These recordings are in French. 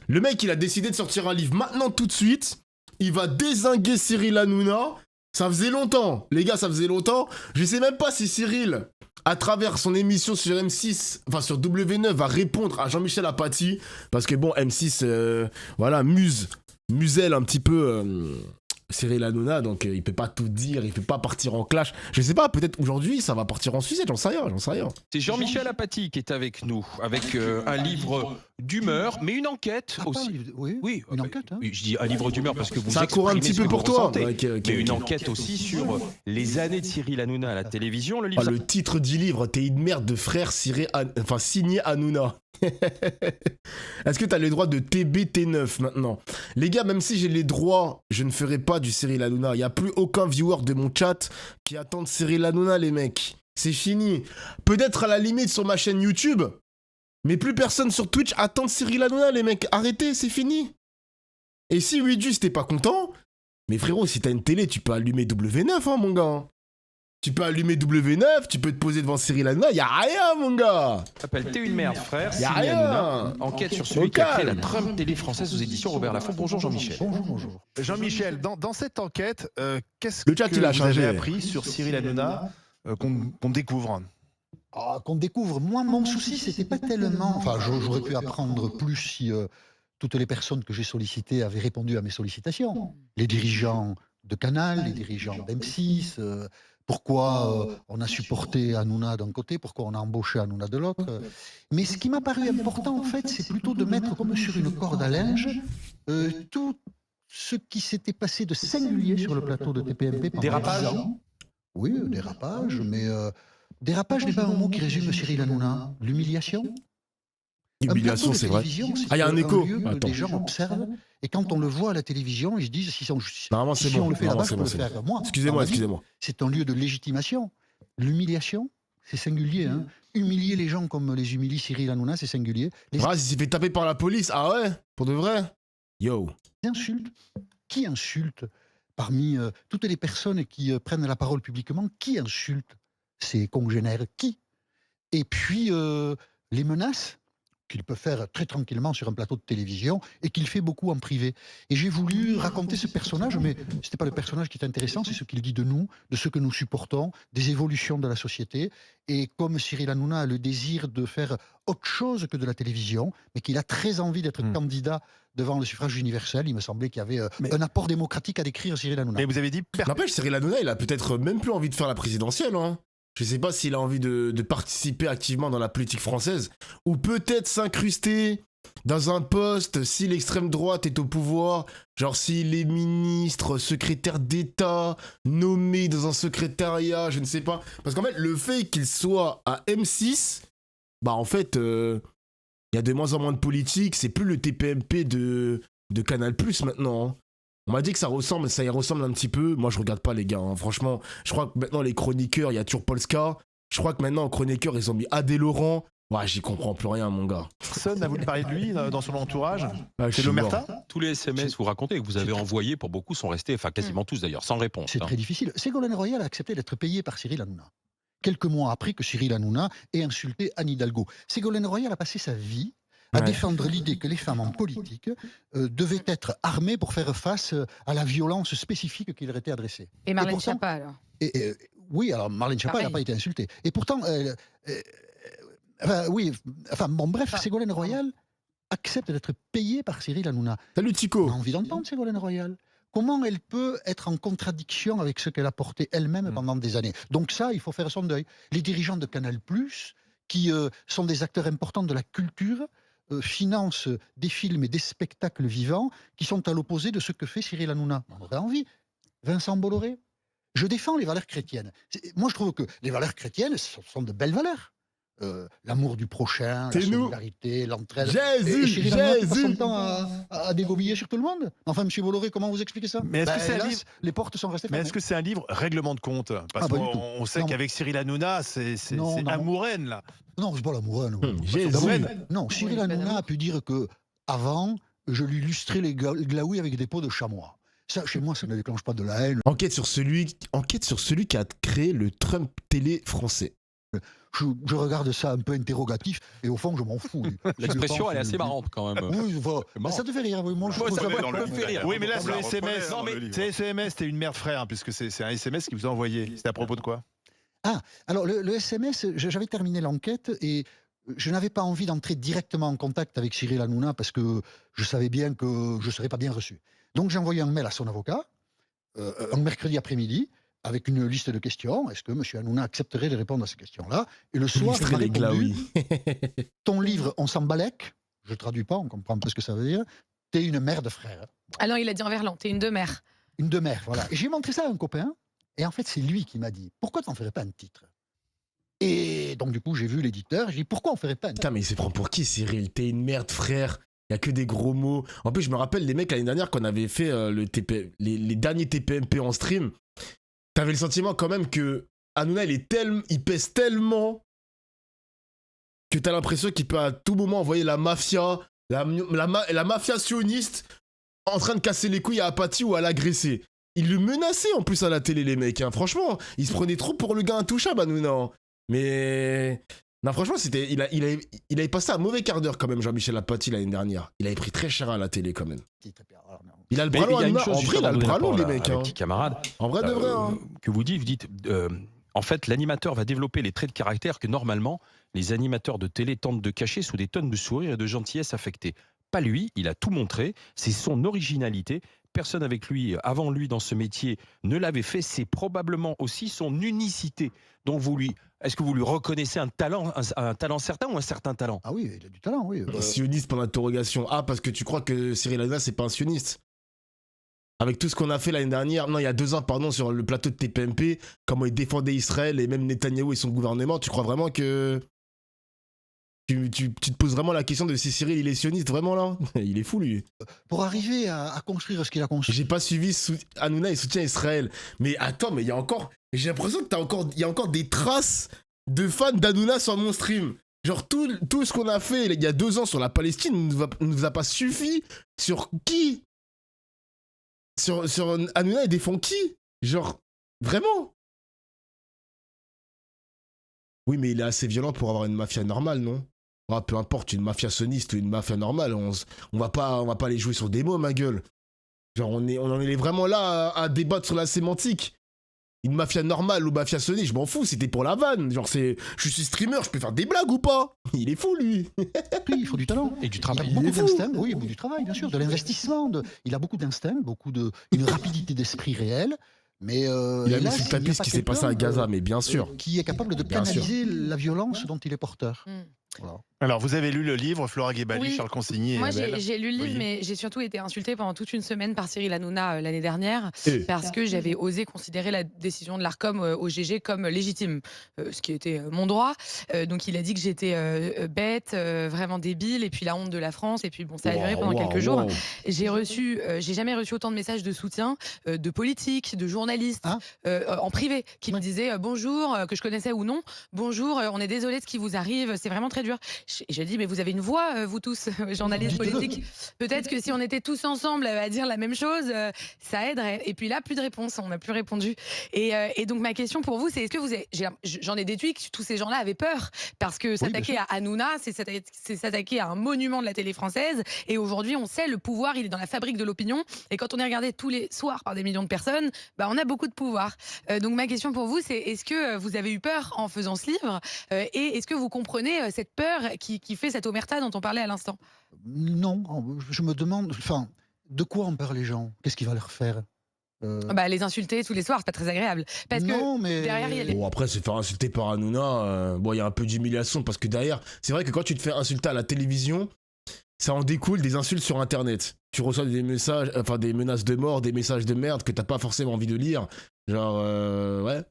Le mec, il a décidé de sortir un livre maintenant tout de suite. Il va dézinguer Cyril Hanouna. Ça faisait longtemps. Les gars, ça faisait longtemps. Je sais même pas si Cyril, à travers son émission sur M6, enfin sur W9, va répondre à Jean-Michel Apathy. Parce que bon, M6, voilà, muselle un petit peu Cyril Hanouna, donc il peut pas tout dire, il peut pas partir en clash. Je sais pas, peut-être aujourd'hui ça va partir en suicide, j'en sais rien. C'est Jean-Michel Apathy qui est avec nous, avec un livre d'humeur, mais une enquête aussi. Oui, une enquête. Hein. Oui, je dis un livre d'humeur parce que vous ça court un petit peu pour toi. Mais une enquête aussi sur les années de Cyril Hanouna à la télévision. Le, livre, le titre du livre, t'es une merde de frère signé Hanouna. Est-ce que t'as les droits de TBT9 maintenant? Les gars, même si j'ai les droits, je ne ferai pas du Cyril Hanouna. Il n'y a plus aucun viewer de mon chat qui attend de Cyril Hanouna, les mecs. C'est fini. Peut-être à la limite sur ma chaîne YouTube, mais plus personne sur Twitch attend de Cyril Hanouna, les mecs. Arrêtez, c'est fini. Et si Luigi, t'es pas content, mais frérot, si t'as une télé, tu peux allumer W9, hein, mon gars. Tu peux allumer W9, tu peux te poser devant Cyril Hanouna, y'a rien, mon gars. Ça s'appelle T'es une merde, frère. Y'a rien. Enquête sur celui qui a créé la Trump télé française aux éditions Robert Laffont. Bonjour Jean-Michel. Bonjour. Jean-Michel, dans cette enquête, qu'est-ce Le chat, que il a vous changé. avez appris sur Cyril Hanouna qu'on découvre? Qu'on découvre. Moi, mon souci, c'était pas tellement. Enfin, j'aurais pu apprendre plus si toutes les personnes que j'ai sollicitées avaient répondu à mes sollicitations. Les dirigeants de Canal, les dirigeants d'M6. Pourquoi on a supporté Hanouna d'un côté, pourquoi on a embauché Hanouna de l'autre. Mais ce qui m'a paru important, en fait, c'est plutôt de mettre comme sur une corde à linge tout ce qui s'était passé de singulier sur le plateau de TPMP pendant Dérapage 10 ans. Oui, dérapage, mais dérapage n'est pas un mot qui résume Cyril Hanouna. L'humiliation. Humiliation, c'est vrai. Ah, il y a un écho. Les gens observent, et quand on le voit à la télévision, ils se disent si Normalement, c'est on bon. le fait là-bas, je peux le faire. Moi, Excusez-moi. c'est un lieu de légitimation. L'humiliation, c'est singulier. Hein. Humilier les gens comme les humilie Cyril Hanouna, c'est singulier. Les Ah, il s'est fait taper par la police. Ah ouais? Pour de vrai? Yo. insultes. Qui insulte parmi toutes les personnes qui prennent la parole publiquement? Qui insulte ses congénères? Qui? Et puis, les menaces qu'il peut faire très tranquillement sur un plateau de télévision et qu'il fait beaucoup en privé. Et j'ai voulu raconter ce personnage, mais ce n'était pas le personnage qui est intéressant, c'est ce qu'il dit de nous, de ce que nous supportons, des évolutions de la société. Et comme Cyril Hanouna a le désir de faire autre chose que de la télévision, mais qu'il a très envie d'être candidat devant le suffrage universel, il me semblait qu'il y avait un apport démocratique à décrire Cyril Hanouna. Mais vous avez dit... N'empêche, Cyril Hanouna, il a peut-être même plus envie de faire la présidentielle, hein. Je sais pas s'il a envie de participer activement dans la politique française, ou peut-être s'incruster dans un poste si l'extrême droite est au pouvoir, genre s'il est ministre, secrétaire d'État, nommé dans un secrétariat, je ne sais pas. Parce qu'en fait, le fait qu'il soit à M6, bah en fait, il y a de moins en moins de politique, c'est plus le TPMP de Canal+ maintenant, hein. On m'a dit que ça y ressemble un petit peu. Moi, je regarde pas, les gars. Hein. Franchement, je crois que maintenant, les chroniqueurs, il y a toujours Polska. Je crois que maintenant, en chroniqueur, ils ont mis Adé Laurent. Ouais, j'y comprends plus rien, mon gars. Personne n'a voulu parler de lui dans son entourage. Ah, C'est l'Omerta. Tous les SMS vous racontez que vous avez envoyés, pour beaucoup, sont restés, enfin quasiment tous d'ailleurs, sans réponse. C'est très difficile. Ségolène Royal a accepté d'être payée par Cyril Hanouna. Quelques mois après que Cyril Hanouna ait insulté Anne Hidalgo. Ségolène Royal a passé sa vie à défendre l'idée que les femmes en politique devaient être armées pour faire face à la violence spécifique qui leur était adressée. Et Marlène Schiappa, alors oui, alors Marlène Schiappa n'a pas été insultée. Et pourtant, Ségolène Royal accepte d'être payée par Cyril Hanouna. Salut Tico. On a envie d'entendre Ségolène Royal. Comment elle peut être en contradiction avec ce qu'elle a porté elle-même pendant des années? Donc ça, il faut faire son deuil. Les dirigeants de Canal+, qui sont des acteurs importants de la culture, finance des films et des spectacles vivants qui sont à l'opposé de ce que fait Cyril Hanouna. On aurait envie. Vincent Bolloré. Je défends les valeurs chrétiennes. Moi, je trouve que les valeurs chrétiennes sont de belles valeurs. L'amour du prochain, la solidarité, l'entraide. Jésus, Cyril Hanouna passe son temps à dégobiller sur tout le monde. Enfin, M. Bolloré, comment vous expliquez ça? Mais est-ce que c'est un livre... Les portes sont restées fermées. Mais est-ce que c'est un livre règlement de compte? Parce qu'on sait qu'avec Cyril Hanouna, c'est amouraine, là. Non, c'est pas l'amouraine. Non, Cyril Hanouna a pu dire que avant, je lui lustrais les glaouis avec des peaux de chamois. Ça, chez moi, ça ne déclenche pas de la haine. Enquête sur celui qui a créé le Trump télé français. Je regarde ça un peu interrogatif et au fond, je m'en fous. L'expression, elle est assez marrante quand même. Oui, voilà. Ça te fait rire. Oui, moi, je trouve ça me fait rire. Oui, mais là, c'est le SMS. Non, mais c'est SMS, t'es une merde, frère, puisque c'est un SMS qui vous a envoyé. C'était à propos de quoi? Ah, alors le SMS, j'avais terminé l'enquête et je n'avais pas envie d'entrer directement en contact avec Cyril Hanouna parce que je savais bien que je ne serais pas bien reçu. Donc j'ai envoyé un mail à son avocat, un mercredi après-midi, avec une liste de questions. Est-ce que M. Hanouna accepterait de répondre à ces questions-là? Et le soir, il m'a répondu, ton livre, on s'en balèque. Je ne traduis pas, on comprend un peu ce que ça veut dire. T'es une merde, frère. Alors il a dit en verlan, t'es une demeure. Une demeure, voilà. Et j'ai montré ça à un copain. Et en fait, c'est lui qui m'a dit, pourquoi tu n'en ferais pas un titre? Et donc, du coup, j'ai vu l'éditeur, j'ai dit, pourquoi on ferait pas un titre? Putain, mais il se prend pour qui, Cyril? T'es une merde, frère. Il y a que des gros mots. En plus, je me rappelle les mecs l'année dernière qu'on avait fait les derniers TPMP en stream. T'avais le sentiment quand même que Hanouna, il pèse tellement que t'as l'impression qu'il peut à tout moment envoyer la mafia, la mafia sioniste en train de casser les couilles à Apathy ou à l'agresser. Il le menaçait en plus à la télé, les mecs. Hein. Franchement, il se prenait trop pour le gars intouchable, Hanouna. Mais non, franchement, il avait passé un mauvais quart d'heure quand même, Jean-Michel Apathy, l'année dernière. Il avait pris très cher à la télé quand même. Il a le bras long, Hanouna. En vrai, il a le bras long, les mecs. Petit camarade. En vrai, de vrai. Hein. Que vous dites, en fait, l'animateur va développer les traits de caractère que normalement, les animateurs de télé tentent de cacher sous des tonnes de sourires et de gentillesse affectée. Pas lui, il a tout montré, c'est son originalité. Personne avec lui, avant lui dans ce métier, ne l'avait fait. C'est probablement aussi son unicité. Donc est-ce que vous lui reconnaissez un talent certain ou un certain talent? Ah oui, il a du talent, oui. Sioniste pour l'interrogation. Ah, parce que tu crois que Cyril Hanouna, c'est pas un sioniste? Avec tout ce qu'on a fait l'année dernière, non, il y a 2 ans, pardon, sur le plateau de TPMP, comment il défendait Israël et même Netanyahou et son gouvernement, tu crois vraiment que... Tu te poses vraiment la question de si Cyril il est sioniste vraiment là? Il est fou lui. Pour arriver à construire ce qu'il a construit. J'ai pas suivi Hanouna et soutient Israël. Mais attends, mais il y a encore... J'ai l'impression que il y a encore des traces de fans d'Hanouna sur mon stream. Genre tout ce qu'on a fait il y a 2 ans sur la Palestine ne nous a pas suffi. Sur qui? Sur Hanouna, il défend qui? Genre, vraiment? Oui, mais il est assez violent pour avoir une mafia normale, non? Ah, peu importe, une mafia soniste ou une mafia normale, on va pas les jouer sur des mots, ma gueule. Genre, on en est vraiment là à débattre sur la sémantique. Une mafia normale ou mafia soniste, je m'en fous, c'était pour la vanne. Genre, je suis streamer, je peux faire des blagues ou pas? Il est fou, lui. Oui, il faut du talent. Et du travail. Il a beaucoup d'instinct, oui, du travail, bien sûr, de l'investissement. Il a beaucoup d'instinct, une rapidité d'esprit réelle. Mais il a mis sur le tapis ce qui s'est passé à Gaza, mais bien sûr. Qui est capable de canaliser la violence dont il est porteur. Voilà. Alors, vous avez lu le livre, Flora Guébali, oui. Charles Consigny. Moi, j'ai lu le livre, mais j'ai surtout été insultée pendant toute une semaine par Cyril Hanouna l'année dernière, parce que j'avais osé considérer la décision de l'Arcom au GG comme légitime, ce qui était mon droit. Donc, il a dit que j'étais bête, vraiment débile, et puis la honte de la France, et puis bon, ça a duré pendant quelques jours. J'ai jamais reçu autant de messages de soutien de politiques, de journalistes, en privé, qui me disaient bonjour, que je connaissais ou non, bonjour, on est désolé de ce qui vous arrive, c'est vraiment très dur. J'ai dit, mais vous avez une voix, vous tous, journalistes politiques. Peut-être que si on était tous ensemble à dire la même chose, ça aiderait. Et puis là, plus de réponse, on n'a plus répondu. Et donc, ma question pour vous, c'est est-ce que vous avez... J'en ai déduit que tous ces gens-là avaient peur, parce que s'attaquer à Hanouna, c'est s'attaquer à un monument de la télé française. Et aujourd'hui, on sait, le pouvoir, il est dans la fabrique de l'opinion. Et quand on est regardé tous les soirs par des millions de personnes, bah, on a beaucoup de pouvoir. Donc, ma question pour vous, c'est est-ce que vous avez eu peur en faisant ce livre? Et est-ce que vous comprenez cette peur qui fait cette omerta dont on parlait à l'instant? Non, je me demande, enfin, de quoi ont peur les gens? Qu'est-ce qu'il va leur faire? Bah, les insulter tous les soirs, c'est pas très agréable. Parce non, que mais... derrière, il y a les... Bon, après, se faire insulter par Hanouna, bon, il y a un peu d'humiliation, parce que derrière, c'est vrai que quand tu te fais insulter à la télévision, ça en découle des insultes sur Internet. Tu reçois des messages, enfin des menaces de mort, des messages de merde que t'as pas forcément envie de lire. Genre, ouais.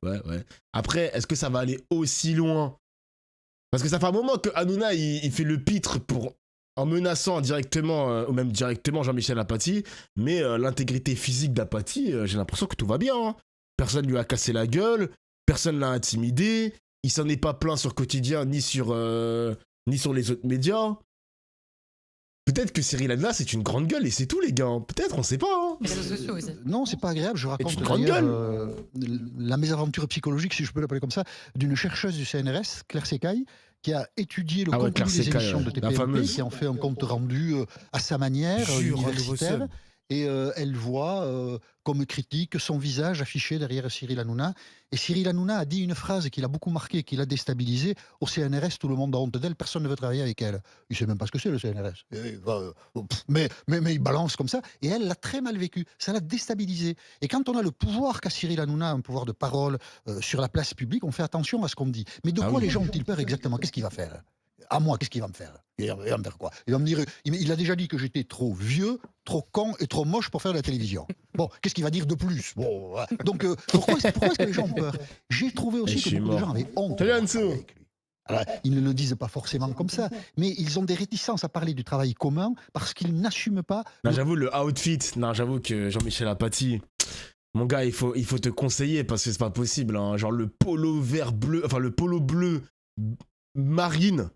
Après, est-ce que ça va aller aussi loin? Parce que ça fait un moment que Hanouna, il fait le pitre en menaçant directement, ou même directement Jean-Michel Apathy, mais l'intégrité physique d'Apathy, j'ai l'impression que tout va bien. Hein. Personne lui a cassé la gueule, personne l'a intimidé, il s'en est pas plaint sur Quotidien ni sur les autres médias. Peut-être que Cyril Hanouna, c'est une grande gueule et c'est tout, les gars. Peut-être, on sait pas. Hein. Les réseaux sociaux aussi. Non, c'est pas agréable. Je raconte une grande la mésaventure psychologique, si je peux l'appeler comme ça, d'une chercheuse du CNRS, Claire Secaille, qui a étudié le contenu des émissions de TPMP, qui en fait un compte rendu à sa manière, universitaire. Et elle voit comme critique son visage affiché derrière Cyril Hanouna. Et Cyril Hanouna a dit une phrase qui l'a beaucoup marqué, qui l'a déstabilisé. Au CNRS, tout le monde a honte d'elle, personne ne veut travailler avec elle. Il ne sait même pas ce que c'est le CNRS. Mais il balance comme ça. Et elle l'a très mal vécu. Ça l'a déstabilisé. Et quand on a le pouvoir qu'a Cyril Hanouna, un pouvoir de parole sur la place publique, on fait attention à ce qu'on dit. Mais de quoi les gens ont-ils peur exactement? Qu'est-ce qu'il va faire? À moi, qu'est-ce qu'il va me faire? Il va me faire quoi? Il va me dire, il a déjà dit que j'étais trop vieux, trop con et trop moche pour faire de la télévision. Bon, qu'est-ce qu'il va dire de plus? Bon, voilà. Donc pourquoi est-ce que les gens ont peur? J'ai trouvé aussi que beaucoup de gens avaient honte avec lui. Alors, ils ne le disent pas forcément comme ça, mais ils ont des réticences à parler du travail commun parce qu'ils n'assument pas. Non, j'avoue, le outfit, j'avoue que Jean-Michel Apathy, mon gars, il faut te conseiller parce que c'est pas possible. Hein. Genre le polo vert bleu, enfin le polo bleu marine.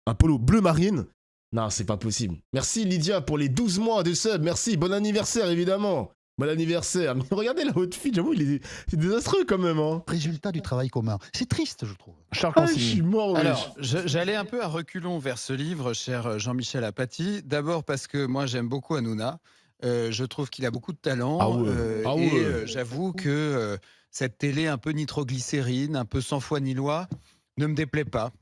Un polo bleu marine. Non, c'est pas possible. Merci Lydia pour les 12 mois de sub. Merci, bon anniversaire évidemment. Bon anniversaire. Mais regardez la outfit, j'avoue, c'est désastreux quand même. Hein. Résultat du travail commun. C'est triste, je trouve. Charles Consigny. Je suis mort. Alors, j'allais un peu à reculons vers ce livre, cher Jean-Michel Apathy. D'abord parce que moi, j'aime beaucoup Hanouna. Je trouve qu'il a beaucoup de talent. J'avoue que cette télé un peu nitroglycérine, un peu sans foi ni loi, ne me déplaît pas.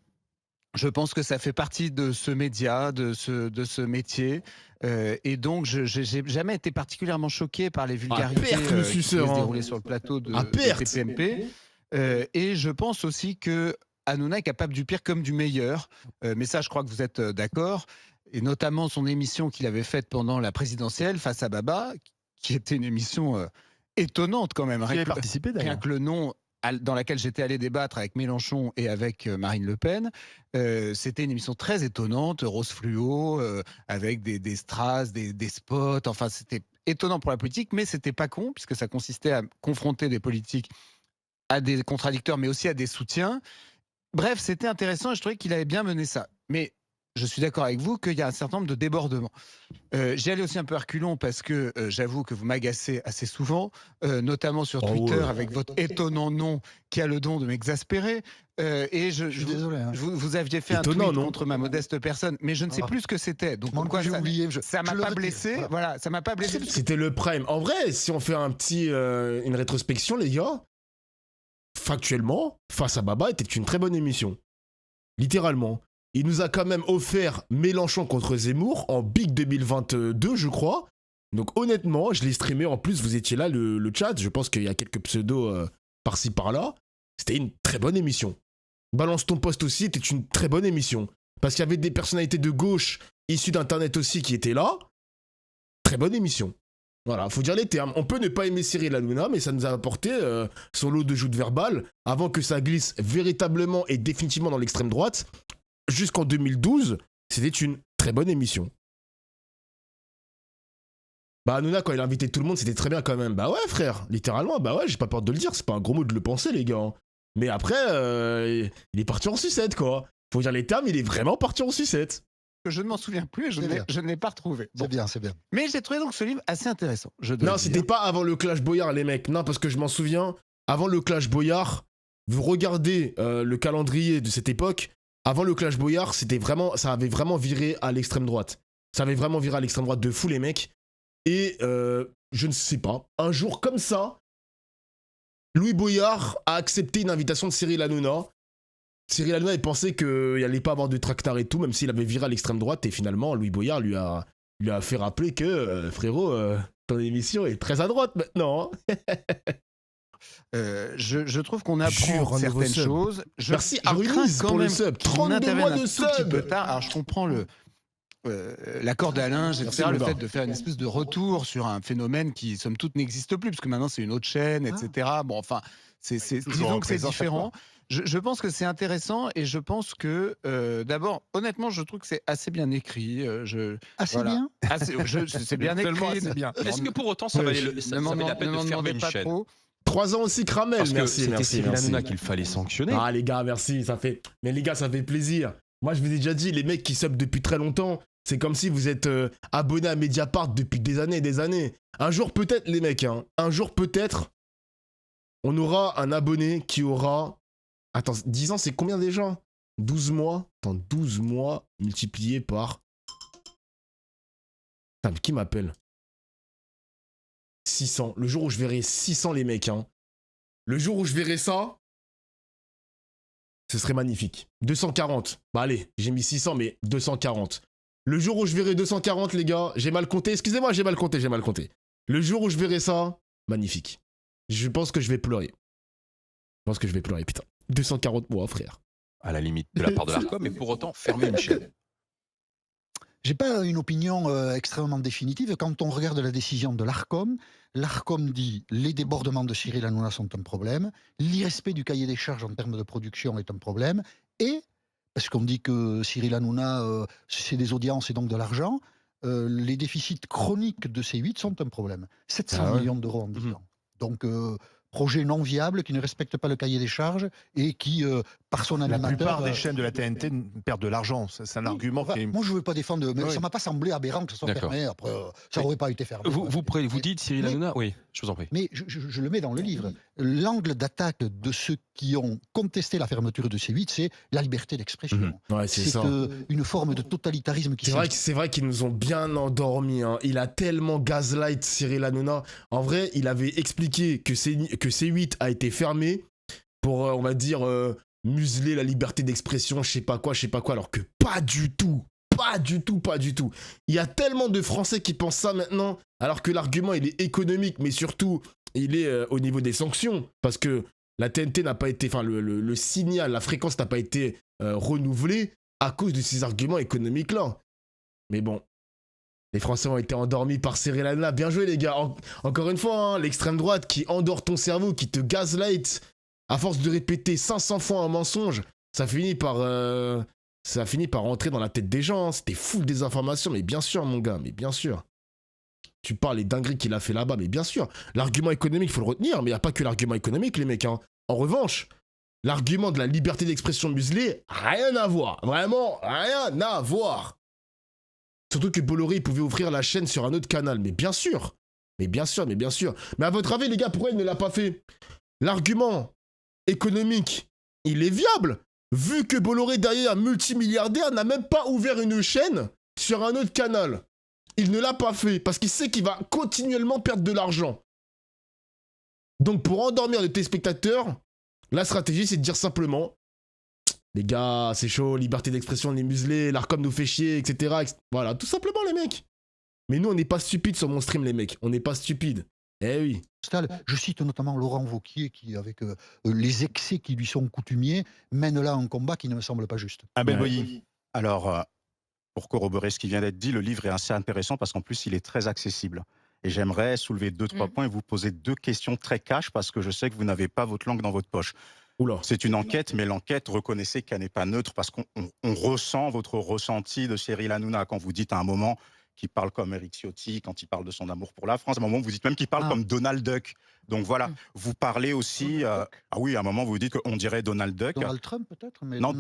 Je pense que ça fait partie de ce média, de ce métier. Et donc, je n'ai jamais été particulièrement choqué par les vulgarités qui se déroulaient sur le plateau de TPMP. Et je pense aussi que Hanouna est capable du pire comme du meilleur. Mais ça, je crois que vous êtes d'accord. Et notamment son émission qu'il avait faite pendant la présidentielle, Face à Baba, qui était une émission étonnante quand même. Qui avait participé d'ailleurs. Rien que le nom... dans laquelle j'étais allé débattre avec Mélenchon et avec Marine Le Pen. C'était une émission très étonnante, rose fluo, avec des strass, des spots. Enfin, c'était étonnant pour la politique, mais c'était pas con, puisque ça consistait à confronter des politiques à des contradicteurs, mais aussi à des soutiens. Bref, c'était intéressant et je trouvais qu'il avait bien mené ça. Mais je suis d'accord avec vous qu'il y a un certain nombre de débordements. J'y allais aussi un peu à reculons parce que j'avoue que vous m'agacez assez souvent, notamment sur Twitter avec votre étonnant nom qui a le don de m'exaspérer. Et je suis désolé. Hein. Vous aviez fait étonnant, un tweet contre ma modeste personne, mais je ne sais plus ce que c'était. Donc pourquoi ça m'a pas blessé? Voilà, ça m'a pas blessé. C'était le prime. En vrai, si on fait une rétrospection, les gars, factuellement, Face à Baba était une très bonne émission. Littéralement. Il nous a quand même offert Mélenchon contre Zemmour en Big 2022, je crois. Donc honnêtement, je l'ai streamé. En plus, vous étiez là, le chat. Je pense qu'il y a quelques pseudos par-ci, par-là. C'était une très bonne émission. Balance ton poste aussi était une très bonne émission. Parce qu'il y avait des personnalités de gauche issues d'Internet aussi qui étaient là. Très bonne émission. Voilà, faut dire les termes. On peut ne pas aimer Cyril Hanouna, mais ça nous a apporté son lot de joutes verbales avant que ça glisse véritablement et définitivement dans l'extrême droite. Jusqu'en 2012, c'était une très bonne émission. Bah Hanouna, quand il a invité tout le monde, c'était très bien quand même. Bah ouais frère, littéralement, bah ouais, j'ai pas peur de le dire, c'est pas un gros mot de le penser les gars. Mais après, il est parti en sucette quoi. Faut dire les termes, il est vraiment parti en sucette. Je ne m'en souviens plus et je ne l'ai pas retrouvé. Bon. C'est bien. Mais j'ai trouvé donc ce livre assez intéressant. Non, c'était pas avant le Clash Boyard les mecs, non parce que je m'en souviens, avant le Clash Boyard, vous regardez le calendrier de cette époque. Avant le Clash Boyard, ça avait vraiment viré à l'extrême droite. Ça avait vraiment viré à l'extrême droite de fou, les mecs. Et je ne sais pas, un jour comme ça, Louis Boyard a accepté une invitation de Cyril Hanouna. Cyril Hanouna, il pensait qu'il n'allait pas avoir de tractard et tout, même s'il avait viré à l'extrême droite. Et finalement, Louis Boyard lui a fait rappeler que, frérot, ton émission est très à droite maintenant. Je trouve qu'on apprend certaines choses. Merci à Ruiz pour le sub. 32 mois de sub. Petit peu tard. Alors je comprends l'accord d'Alain, etc. Le fait de faire une espèce de retour sur un phénomène qui, somme toute, n'existe plus, parce que maintenant c'est une autre chaîne, etc. Bon, enfin, disons que c'est différent. Je pense que c'est intéressant et je pense que, d'abord, honnêtement, je trouve que c'est assez bien écrit. Bien c'est bien écrit. C'est bien. Est-ce que pour autant, ça valait la peine de fermer une chaîne? 3 ans aussi, Kramel. Parce merci. C'était Cyril Hanouna qu'il fallait sanctionner. Ah les gars, merci. Mais les gars, ça fait plaisir. Moi, je vous ai déjà dit, les mecs qui sub depuis très longtemps, C'est comme si vous êtes abonné à Mediapart depuis des années et des années. Un jour peut-être, les mecs, hein, un jour peut-être, on aura un abonné qui aura... Attends, 10 ans, c'est combien déjà? 12 mois? Attends, 12 mois multiplié par... Putain, mais qui m'appelle? 600. Le jour où je verrai 600, les mecs, hein. Le jour où je verrai ça, ce serait magnifique. 240. Bah allez, j'ai mis 600, mais 240. Le jour où je verrai 240, les gars, j'ai mal compté. Excusez-moi, j'ai mal compté. Le jour où je verrai ça, magnifique. Je pense que je vais pleurer. Putain. 240 mois, frère. À la limite de la part de l'ARCOM, mais pour autant, fermer une chaîne. J'ai pas une opinion extrêmement définitive. Quand on regarde la décision de l'ARCOM dit les débordements de Cyril Hanouna sont un problème, l'irrespect du cahier des charges en termes de production est un problème, et, parce qu'on dit que Cyril Hanouna, c'est des audiences et donc de l'argent, les déficits chroniques de C8 sont un problème. 700 millions d'euros en 10 ans. Donc, projet non viable, qui ne respecte pas le cahier des charges et qui, par son animateur... La plupart des chaînes de la TNT perdent de l'argent. C'est un argument qui est... Moi, je ne veux pas défendre, mais ça ne m'a pas semblé aberrant que ça soit fermé. Après, ça n'aurait pas été fermé. Vous dites Cyril Hanouna? Oui, je vous en prie. Mais je le mets dans le livre. L'angle d'attaque de ceux qui ont contesté la fermeture de C8, c'est la liberté d'expression. Ouais, c'est ça. Une forme de totalitarisme qui... C'est vrai qu'ils nous ont bien endormis. Hein. Il a tellement gaslight Cyril Hanouna. En vrai, il avait expliqué que C8 a été fermé pour, on va dire, museler la liberté d'expression, je sais pas quoi, alors que pas du tout. Il y a tellement de Français qui pensent ça maintenant, alors que l'argument, il est économique, mais surtout, il est au niveau des sanctions, parce que la TNT n'a pas été, enfin, le signal, la fréquence n'a pas été renouvelée à cause de ces arguments économiques-là. Mais bon, les Français ont été endormis par Cyril Hanouna. Bien joué, les gars. Encore une fois, hein, l'extrême droite qui endort ton cerveau, qui te gaslight, à force de répéter 500 fois un mensonge, ça finit par rentrer dans la tête des gens. Hein. C'était full des informations, mais bien sûr, mon gars, mais bien sûr. Tu parles des dingueries qu'il a fait là-bas, mais bien sûr. L'argument économique, il faut le retenir, mais il n'y a pas que l'argument économique, les mecs. Hein. En revanche, l'argument de la liberté d'expression muselée, rien à voir. Vraiment, rien à voir. Surtout que Bolloré pouvait ouvrir la chaîne sur un autre canal. Mais bien sûr. Mais à votre avis, les gars, pourquoi il ne l'a pas fait? L'argument économique, il est viable. Vu que Bolloré, derrière, multimilliardaire, n'a même pas ouvert une chaîne sur un autre canal. Il ne l'a pas fait parce qu'il sait qu'il va continuellement perdre de l'argent. Donc pour endormir les téléspectateurs, la stratégie, c'est de dire simplement... Les gars, c'est chaud, liberté d'expression, on est muselés, l'ARCOM nous fait chier, etc. Voilà, tout simplement, les mecs. Mais nous, on n'est pas stupides sur mon stream, les mecs. On n'est pas stupides. Eh oui. Je cite notamment Laurent Wauquiez, qui, avec les excès qui lui sont coutumiers, mène là un combat qui ne me semble pas juste. Abel Boilly. Alors, pour corroborer ce qui vient d'être dit, le livre est assez intéressant parce qu'en plus, il est très accessible. Et j'aimerais soulever 2-3 points et vous poser 2 questions très cash parce que je sais que vous n'avez pas votre langue dans votre poche. C'est une enquête, mais l'enquête, reconnaissez qu'elle n'est pas neutre parce qu'on ressent votre ressenti de Cyril Hanouna quand vous dites à un moment qu'il parle comme Éric Ciotti, quand il parle de son amour pour la France. À un moment, vous dites même qu'il parle comme Donald Duck. Donc voilà, vous parlez aussi... ah oui, à un moment, vous dites qu'on dirait Donald Duck. Donald Trump peut-être, mais non,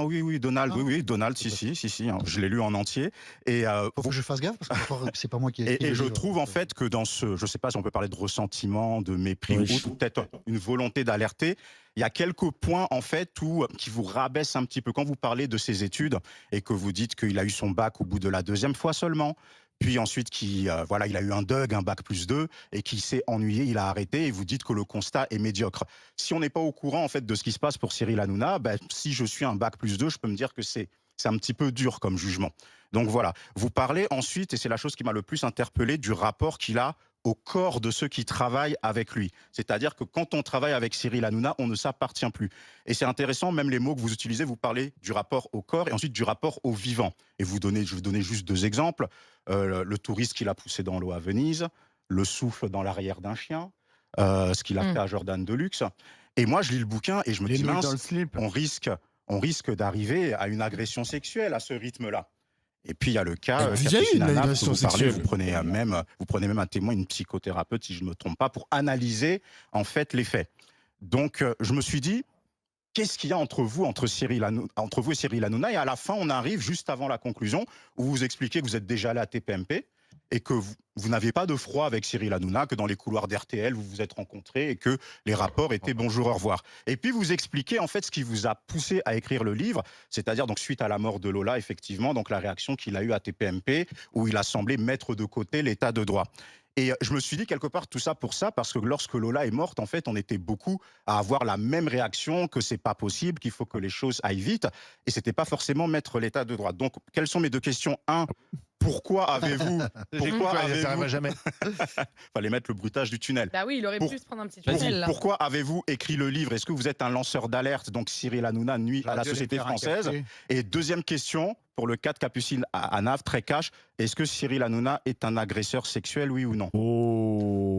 oui, Donald, oui, Donald, si, hein, je l'ai lu en entier. Et faut que je fasse gaffe, parce que c'est pas moi qui ai... Et je trouve en fait que dans ce... Je sais pas si on peut parler de ressentiment, de mépris ou peut-être une volonté d'alerter. Il y a quelques points en fait qui vous rabaissent un petit peu quand vous parlez de ses études et que vous dites qu'il a eu son bac au bout de la 2e fois seulement. Puis ensuite, il a eu un DUG, un bac +2, et qu'il s'est ennuyé, il a arrêté, et vous dites que le constat est médiocre. Si on n'est pas au courant en fait de ce qui se passe pour Cyril Hanouna, si je suis un bac +2, je peux me dire que c'est un petit peu dur comme jugement. Donc voilà, vous parlez ensuite, et c'est la chose qui m'a le plus interpellé, du rapport qu'il a au corps de ceux qui travaillent avec lui. C'est-à-dire que quand on travaille avec Cyril Hanouna, on ne s'appartient plus. Et c'est intéressant, même les mots que vous utilisez, vous parlez du rapport au corps et ensuite du rapport au vivant. Et je vais vous donner juste 2 exemples. Le touriste qu'il a poussé dans l'eau à Venise, le souffle dans l'arrière d'un chien, ce qu'il a fait à Jordan Deluxe. Et moi, je lis le bouquin et je me dis, mince, on risque d'arriver à une agression sexuelle à ce rythme-là. Et puis il y a le cas, une agression sexuelle. Vous prenez même un témoin, une psychothérapeute, si je ne me trompe pas, pour analyser en fait les faits. Donc je me suis dit, qu'est-ce qu'il y a entre vous et Cyril Hanouna? Et à la fin, on arrive juste avant la conclusion où vous expliquez que vous êtes déjà allé à TPMP et que vous n'avez pas de froid avec Cyril Hanouna, que dans les couloirs d'RTL, vous vous êtes rencontrés et que les rapports étaient bonjour, au revoir. Et puis vous expliquez en fait ce qui vous a poussé à écrire le livre, c'est-à-dire donc suite à la mort de Lola, effectivement, donc la réaction qu'il a eue à TPMP, où il a semblé mettre de côté l'état de droit. Et je me suis dit quelque part tout ça pour ça, parce que lorsque Lola est morte, en fait, on était beaucoup à avoir la même réaction, que c'est pas possible, qu'il faut que les choses aillent vite, et c'était pas forcément mettre l'état de droit. Donc, quelles sont mes deux questions? Un, pourquoi avez-vous jamais. Fallait mettre le bruitage du tunnel. Bah oui, il aurait pu se prendre un petit tunnel là. Pourquoi avez-vous écrit le livre? Est-ce que vous êtes un lanceur d'alerte, donc Cyril Hanouna nuit à la société française? Et deuxième question, pour le cas de Capucine Anav, très cash, est-ce que Cyril Hanouna est un agresseur sexuel, oui ou non?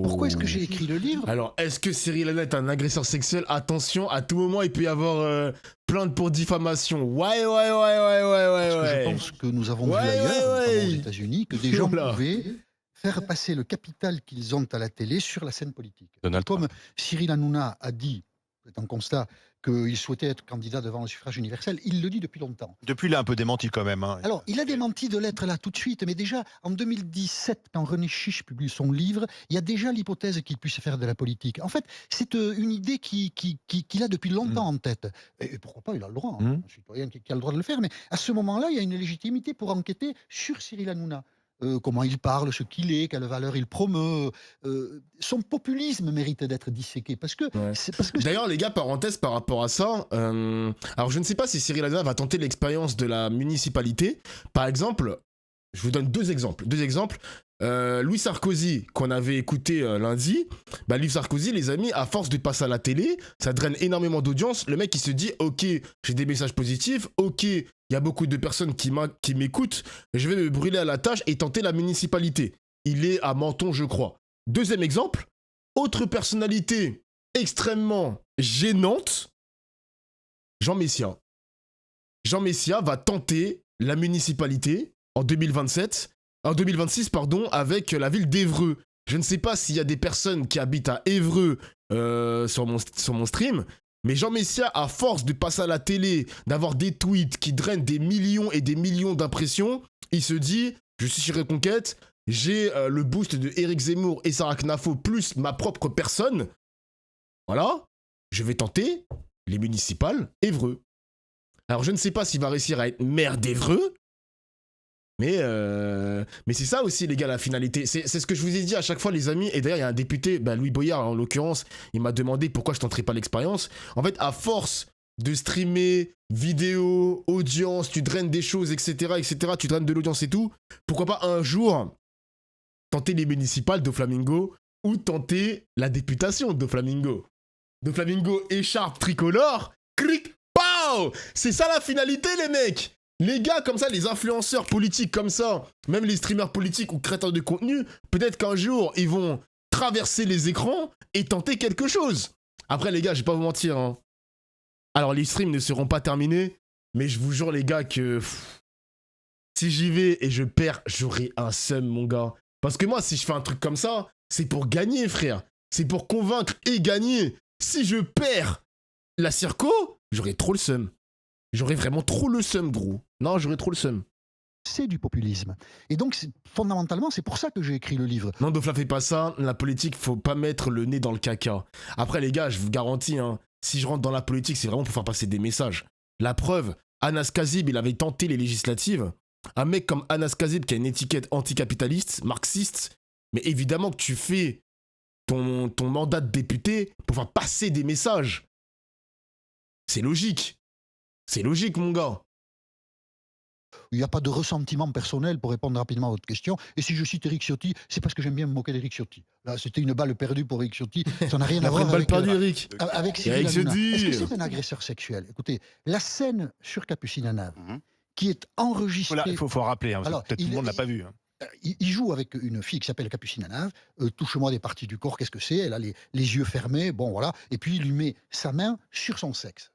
Pourquoi est-ce que j'ai écrit le livre? Alors, est-ce que Cyril Hanouna est un agresseur sexuel? Attention, à tout moment, il peut y avoir plainte pour diffamation. Ouais. Je pense que nous avons vu ailleurs, notamment aux États-Unis, que des gens pouvaient faire passer le capital qu'ils ont à la télé sur la scène politique. Comme Cyril Hanouna a dit, c'est un constat, qu'il souhaitait être candidat devant le suffrage universel, il le dit depuis longtemps. Depuis, il a un peu démenti quand même. Hein. Alors, il a démenti de l'être là tout de suite, mais déjà en 2017, quand René Chiche publie son livre, il y a déjà l'hypothèse qu'il puisse faire de la politique. En fait, c'est une idée qu'il a depuis longtemps en tête. Et pourquoi pas, il a le droit, un citoyen qui a le droit de le faire, mais à ce moment-là, il y a une légitimité pour enquêter sur Cyril Hanouna. Comment il parle, ce qu'il est, quelle valeur il promeut. Son populisme mérite d'être disséqué. Parce que D'ailleurs, les gars, parenthèse par rapport à ça, alors je ne sais pas si Cyril Hanouna va tenter l'expérience de la municipalité. Par exemple, je vous donne deux exemples. Louis Sarkozy, qu'on avait écouté lundi, Louis Sarkozy, les amis, à force de passer à la télé, ça draine énormément d'audience. Le mec, il se dit, ok, j'ai des messages positifs, ok, il y a beaucoup de personnes qui m'écoutent, je vais me brûler à la tâche et tenter la municipalité. Il est à Menton, je crois. Deuxième exemple, autre personnalité extrêmement gênante, Jean Messia. Jean Messia va tenter la municipalité en 2026, avec la ville d'Évreux. Je ne sais pas s'il y a des personnes qui habitent à Évreux sur mon stream, mais Jean Messia, à force de passer à la télé, d'avoir des tweets qui drainent des millions et des millions d'impressions, il se dit, je suis sur Reconquête, j'ai le boost de Éric Zemmour et Sarah Knafo plus ma propre personne. Voilà, je vais tenter les municipales Évreux. Alors je ne sais pas s'il va réussir à être maire d'Évreux, mais c'est ça aussi, les gars, la finalité. C'est ce que je vous ai dit à chaque fois, les amis. Et d'ailleurs, il y a un député, Louis Boyard, en l'occurrence, il m'a demandé pourquoi je tenterais pas l'expérience. En fait, à force de streamer, vidéo, audience, tu draines des choses, etc., tu draines de l'audience et tout, pourquoi pas un jour tenter les municipales de Flamingo ou tenter la députation de Flamingo. De Flamingo, écharpe tricolore, clic, pow! C'est ça la finalité, les mecs! Les gars comme ça, les influenceurs politiques comme ça, même les streamers politiques ou créateurs de contenu, peut-être qu'un jour, ils vont traverser les écrans et tenter quelque chose. Après, les gars, je vais pas vous mentir. Hein. Alors, les streams ne seront pas terminés, mais je vous jure, les gars, que si j'y vais et je perds, j'aurai un seum, mon gars. Parce que moi, si je fais un truc comme ça, c'est pour gagner, frère. C'est pour convaincre et gagner. Si je perds la circo, j'aurai trop le seum. J'aurais vraiment trop le seum, gros. Non, j'aurais trop le seum. C'est du populisme. Et donc, fondamentalement, c'est pour ça que j'ai écrit le livre. Non, Dofla, fais pas ça. La politique, faut pas mettre le nez dans le caca. Après, les gars, je vous garantis, hein, si je rentre dans la politique, c'est vraiment pour faire passer des messages. La preuve, Anas Kazib, il avait tenté les législatives. Un mec comme Anas Kazib qui a une étiquette anticapitaliste, marxiste, mais évidemment que tu fais ton mandat de député pour faire passer des messages. C'est logique. C'est logique, mon gars. Il n'y a pas de ressentiment personnel pour répondre rapidement à votre question. Et si je cite Éric Ciotti, c'est parce que j'aime bien me moquer d'Éric Ciotti. Là, c'était une balle perdue pour Éric Ciotti. Ça n'a rien à voir avec Cyril Hanouna. Est-ce que c'est un agresseur sexuel? Écoutez, la scène sur Capucine Anav, qui est enregistrée... Il faut rappeler, hein, peut-être tout le monde ne l'a pas vu. Hein. Il joue avec une fille qui s'appelle Capucine Anav. Touche-moi des parties du corps, qu'est-ce que c'est? Elle a les yeux fermés, bon voilà. Et puis il lui met sa main sur son sexe.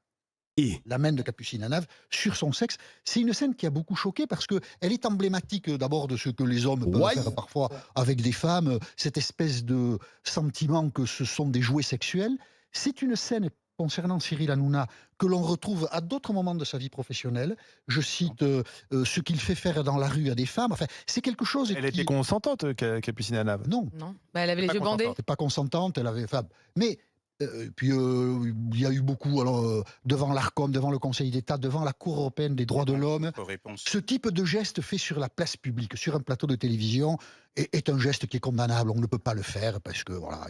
Et la main de Capucine Anav sur son sexe. C'est une scène qui a beaucoup choqué parce qu'elle est emblématique d'abord de ce que les hommes peuvent faire parfois avec des femmes, cette espèce de sentiment que ce sont des jouets sexuels. C'est une scène concernant Cyril Hanouna, que l'on retrouve à d'autres moments de sa vie professionnelle. Je cite ce qu'il fait faire dans la rue à des femmes. Enfin, c'est quelque chose. Elle était consentante, Capucine Hanave? Non. Bah, elle avait les yeux bandés. Elle n'était pas consentante, elle avait. Enfin, mais. Puis il y a eu beaucoup, alors, devant l'Arcom, devant le Conseil d'État, devant la Cour européenne des droits de l'homme. Ce type de geste fait sur la place publique, sur un plateau de télévision, est un geste qui est condamnable. On ne peut pas le faire parce que voilà,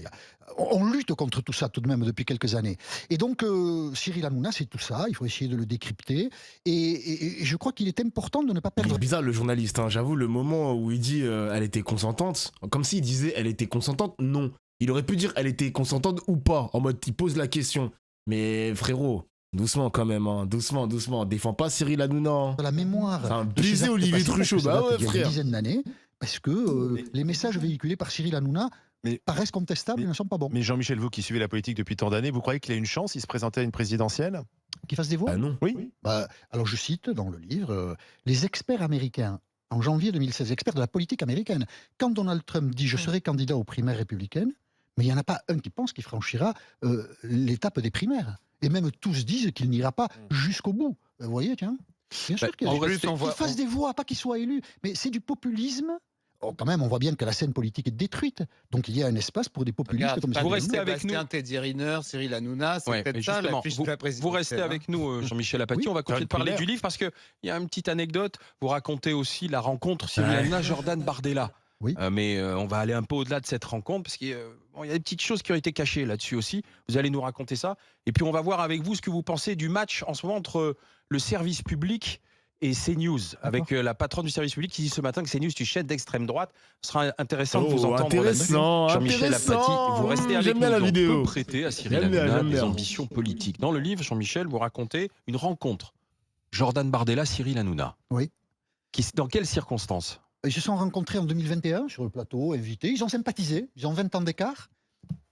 on lutte contre tout ça tout de même depuis quelques années. Et donc Cyril Hanouna, c'est tout ça. Il faut essayer de le décrypter. Et je crois qu'il est important de ne pas perdre. Il est bizarre le journaliste. Hein. J'avoue, le moment où il dit elle était consentante, comme s'il disait elle était consentante, non. Il aurait pu dire elle était consentante ou pas, en mode il pose la question. Mais frérot, doucement quand même, hein. doucement. Défends pas Cyril Hanouna. La mémoire. Enfin, baiser Olivier Truchot, bah ouais, frère. Il y a une dizaine d'années, parce que les messages véhiculés par Cyril Hanouna paraissent contestables et ne sont pas bons. Mais Jean-Michel, vous qui suivez la politique depuis tant d'années, vous croyez qu'il a une chance, il se présentait à une présidentielle? Qu'il fasse des voix? Non. Oui. Alors je cite dans le livre les experts américains. En janvier 2016, experts de la politique américaine. Quand Donald Trump dit « je serai candidat aux primaires républicaines », mais il n'y en a pas un qui pense qu'il franchira l'étape des primaires. Et même tous disent qu'il n'ira pas jusqu'au bout. Vous voyez, tiens. Bien sûr qu'il fasse des voix, pas qu'il soit élu. Mais c'est du populisme. Oh, quand même, on voit bien que la scène politique est détruite. Donc il y a un espace pour des populistes comme ça. Vous restez avec nous. Teddy Riner, Cyril Hanouna, c'est peut-être ça la fiche de la présidentielle. Vous restez avec nous, Jean-Michel Apathy. On va continuer de parler du livre parce qu'il y a une petite anecdote. Vous racontez aussi la rencontre Cyril Hanouna-Jordan Bardella. Oui. Mais on va aller un peu au-delà de cette rencontre parce qu'il y a des petites choses qui ont été cachées là-dessus aussi. Vous allez nous raconter ça. Et puis on va voir avec vous ce que vous pensez du match en ce moment entre le service public et CNews, avec la patronne du service public qui dit ce matin que CNews est une chaîne d'extrême droite. Ce sera intéressant de vous entendre. Intéressant, Jean-Michel Apathy, vous restez avec nous. La vidéo. On peut prêter à Cyril Hanouna des ambitions politiques. Dans le livre, Jean-Michel, vous racontez une rencontre. Jordan Bardella, Cyril Hanouna. Oui. Dans quelles circonstances? Ils se sont rencontrés en 2021 sur le plateau, invités. Ils ont sympathisé. Ils ont 20 ans d'écart.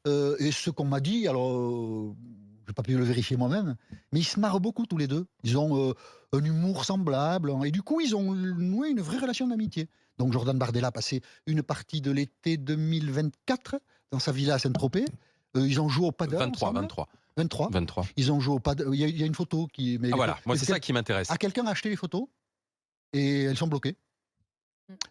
Et ce qu'on m'a dit, alors, je n'ai pas pu le vérifier moi-même, mais ils se marrent beaucoup tous les deux. Ils ont un humour semblable. Et du coup, ils ont noué une vraie relation d'amitié. Donc Jordan Bardella a passé une partie de l'été 2024 dans sa villa à Saint-Tropez. Ils ont joué au padel. 23. Ils ont joué au padel. Il y a une photo qui. Mais voilà, moi c'est ça qui m'intéresse. Quelqu'un a acheté les photos et elles sont bloquées.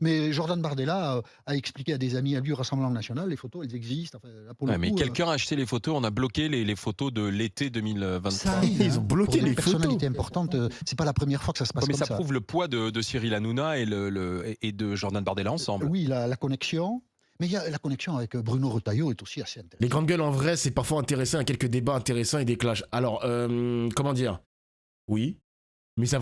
Mais Jordan Bardella a expliqué à des amis à lui au Rassemblement National, les photos, elles existent. Enfin, mais quelqu'un a acheté les photos, on a bloqué les photos de l'été 2023. Ça arrive, ils ont bloqué les photos. Personnalité importante, c'est pas la première fois que ça se passe comme ça. Mais ça prouve le poids de Cyril Hanouna et de Jordan Bardella ensemble. Oui, la connexion. Mais il y a la connexion avec Bruno Retailleau est aussi assez intéressante. Les grandes gueules, en vrai, c'est parfois intéressant, il y a quelques débats intéressants et des clashs. Alors, comment dire? Oui. Mais ça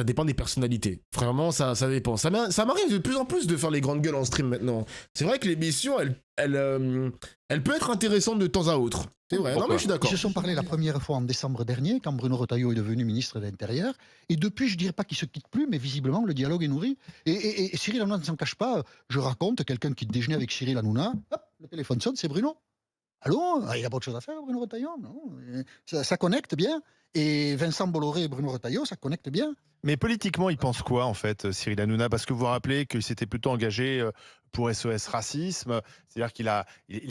dépend des personnalités. Vraiment, ça dépend. Ça m'arrive de plus en plus de faire les grandes gueules en stream maintenant. C'est vrai que l'émission, elle peut être intéressante de temps à autre. C'est vrai, non mais je suis d'accord. Ils se sont parlé la première fois en décembre dernier, quand Bruno Retailleau est devenu ministre de l'Intérieur. Et depuis, je ne dirais pas qu'ils se quittent plus, mais visiblement, le dialogue est nourri. Et Cyril Hanouna ne s'en cache pas. Je raconte, quelqu'un qui déjeunait avec Cyril Hanouna, hop, le téléphone sonne, c'est Bruno. Allô? Il n'a pas autre chose à faire, Bruno Retailleau? Non. Ça connecte bien. Et Vincent Bolloré et Bruno Retailleau, ça connecte bien. Mais politiquement, il pense quoi, en fait, Cyril Hanouna? Parce que vous vous rappelez qu'il s'était plutôt engagé pour SOS Racisme. C'est-à-dire qu'il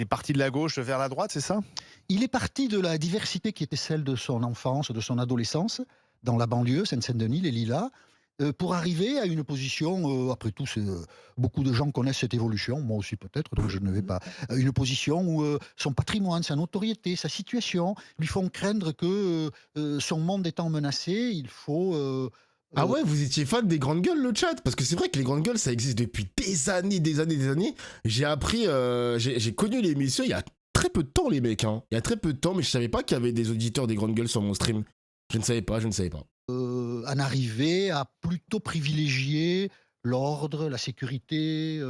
est parti de la gauche vers la droite, c'est ça? Il est parti de la diversité qui était celle de son enfance, de son adolescence, dans la banlieue, Seine-Saint-Denis, les Lilas, pour arriver à une position, après tout, beaucoup de gens connaissent cette évolution, moi aussi peut-être, donc je ne vais pas, une position où son patrimoine, sa notoriété, sa situation lui font craindre que son monde étant menacé, il faut... Ah ouais, vous étiez fan des grandes gueules, le chat? Parce que c'est vrai que les grandes gueules, ça existe depuis des années. J'ai appris, j'ai connu l'émission il y a très peu de temps, les mecs. Hein. Il y a très peu de temps, mais je savais pas qu'il y avait des auditeurs des grandes gueules sur mon stream. Je ne savais pas. En arriver à plutôt privilégier l'ordre, la sécurité,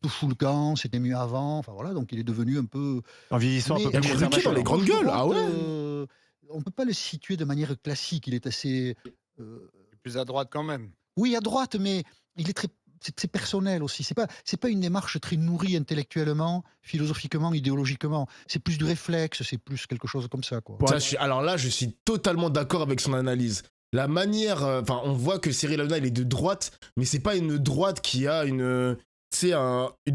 tout fout le camp, c'était mieux avant. Enfin voilà, donc il est devenu un peu... En vieillissant, un peu plus dans les grandes gueules, ah ouais. On ne peut pas le situer de manière classique, il est assez... Plus à droite quand même. Oui, à droite, mais il est très... C'est personnel aussi. C'est pas une démarche très nourrie intellectuellement, philosophiquement, idéologiquement. C'est plus du réflexe, c'est plus quelque chose comme ça, quoi. Alors là, je suis totalement d'accord avec son analyse. La manière, on voit que Cyril Hanouna, il est de droite, mais c'est pas une droite qui a une